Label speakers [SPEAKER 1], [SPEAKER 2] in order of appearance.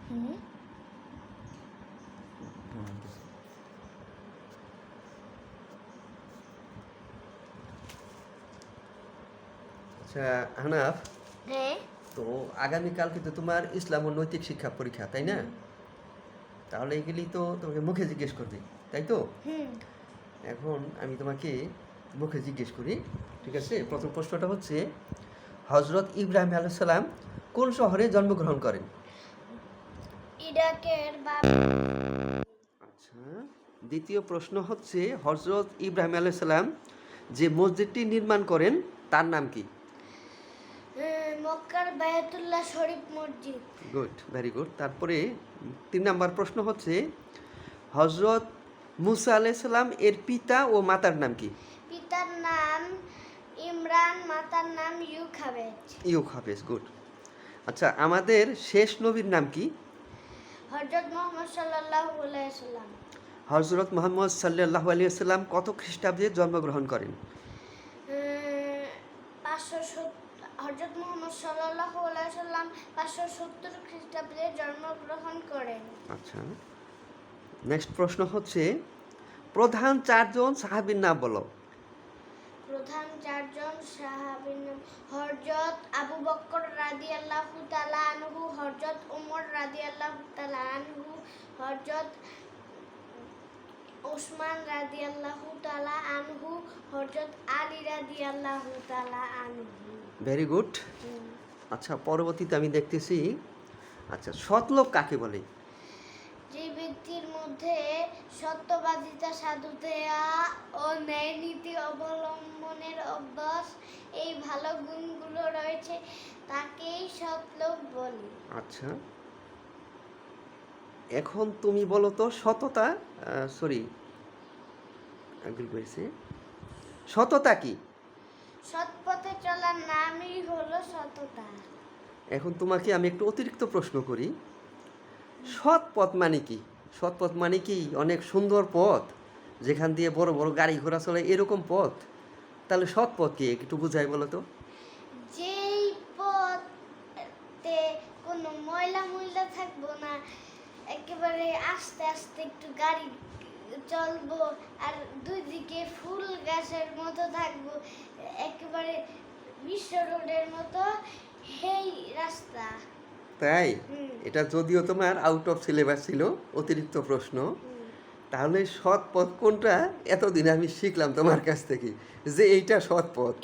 [SPEAKER 1] হুম।
[SPEAKER 2] আচ্ছা হানাফ,
[SPEAKER 1] হ্যাঁ।
[SPEAKER 2] তো আগামীকাল কিন্তু তোমার ইসলাম ও নৈতিক শিক্ষা পরীক্ষা, তাই না? তাহলে এগুলি তো তোমাকে মুখে জিজ্ঞেস করবে, তাই তো?
[SPEAKER 1] হুম।
[SPEAKER 2] এখন আমি তোমাকে মুখে জিজ্ঞেস করি, ঠিক আছে? প্রথম প্রশ্নটা হচ্ছে, হজরত ইব্রাহিম আলাইহিস সালাম কোন শহরে জন্মগ্রহণ করেন?
[SPEAKER 1] ইরাকের
[SPEAKER 2] আচ্ছা, দ্বিতীয় প্রশ্ন হচ্ছে, হজরত ইব্রাহিম আলাইহিস সালাম যে মসজিদটি নির্মাণ করেন তার নাম কি?
[SPEAKER 1] মক্কার বায়তুল্লাহ শরীফ মসজিদ।
[SPEAKER 2] Good, very good. তারপরে 3 নম্বর প্রশ্ন হচ্ছে, হজরত মুসা আলাইহিস সালাম এর পিতা ও মাতার নাম কি?
[SPEAKER 1] পিতার নাম ইমরান, মাতার নাম ইউখাবেজ।
[SPEAKER 2] ইউহাফেজ, গুড। আচ্ছা, আমাদের শেষ নবীর নাম কি?
[SPEAKER 1] হযরত মুহাম্মদ সাল্লাল্লাহু আলাইহি সাল্লাম।
[SPEAKER 2] হজরত মোহাম্মদ সাল্লাল্লাহু আলাইহি সাল্লাম কত খ্রিস্টাব্দে জন্মগ্রহণ করেন?
[SPEAKER 1] 570। হযরত মুহাম্মদ সাল্লাল্লাহু আলাইহি সাল্লাম 570 খ্রিস্টাব্দে জন্মগ্রহণ করেন।
[SPEAKER 2] আচ্ছা, নেক্সট প্রশ্ন হচ্ছে, প্রধান 4জন সাহাবীর নাম বলো।
[SPEAKER 1] প্রধান 4জন সাহাবীর নাম হযরত আবু বকর রাদিয়াল্লাহু তাআলা আনহু, হযরত ওমর রাদিয়াল্লাহু তাআলা আনহু, হযরত ওসমান রাদিয়াল্লাহু তাআলা আনহু, হযরত আলী রাদিয়াল্লাহু তাআলা আনহু।
[SPEAKER 2] Very good. আচ্ছা, পরবর্তীতে আমি দেখতেছি, আচ্ছা, সৎলোক কাকে বলে?
[SPEAKER 1] যে ব্যক্তির মধ্যে সত্যবাদিতা, সাধুতা ও ন্যায় নীতি অবলম্বনের অভ্যাস, এই ভালো গুণগুলো রয়েছে, তাকেই সৎলোক বলে।
[SPEAKER 2] আচ্ছা, এখন তুমি বলো তো, সততা, সরি, আঙ্কেল করেছে, সততা কি?
[SPEAKER 1] সৎ পথে চলার নামই হলো সততা।
[SPEAKER 2] এখন তোমাকে আমি একটু অতিরিক্ত প্রশ্ন করি, সৎ পথ মানে কি? সৎ পথ মানে কি অনেক সুন্দর পথ যেখান দিয়ে বড় বড় গাড়ি ঘোড়া চলে, এরকম পথ? তাহলে সৎ পথ কি, একটু বুঝাই বলো তো।
[SPEAKER 1] যেই পথে কোনো ময়লা থাকবো না, একেবারে আস্তে আস্তে একটু গাড়ি চলবো, আর দুই দিকে ফুল গাছের মতো থাকবো, একেবারে বিশ্ব রোডের মতো, সেই রাস্তা।
[SPEAKER 2] তাই?
[SPEAKER 1] হুম।
[SPEAKER 2] এটা যদিও তোমার আউট অফ সিলেবাস ছিল, অতিরিক্ত প্রশ্ন, তাহলে সৎ পথ কোনটা এতদিন আমি শিখলাম তোমার কাছ থেকে, যে এইটা সৎ পথ।